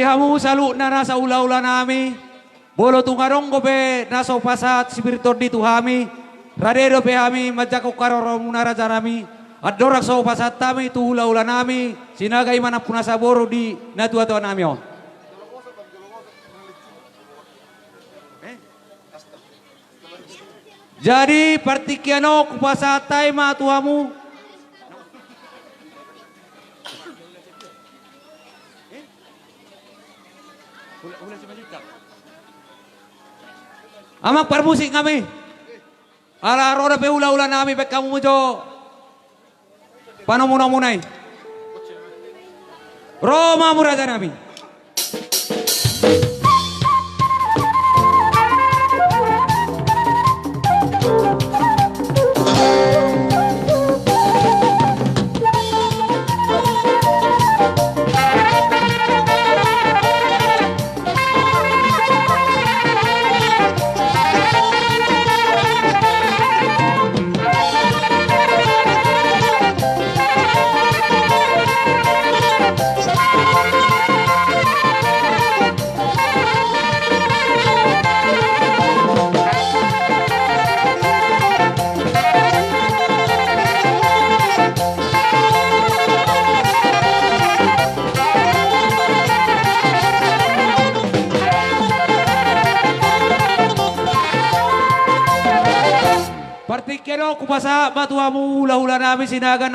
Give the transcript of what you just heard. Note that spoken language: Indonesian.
hamu salu na nasa ula-ula nami. Bolo tungarong ko pe nasa upasat spiritor di tuhami. Radero pe hami majako karorong na raja nami. At dorak sa upasat tami tu ula-ula nami. Sinagay man ang punasaboro di natuwa-tuwa nami o. Jadi partikiano kupasat tayo matuamu. Amak permusik kami. Ala roda pe ula-ula nami pe kamu mujo. Pano muna-munay. Roma muraja nami. Partikiano kupasa matuamu hula-hula namin sinagan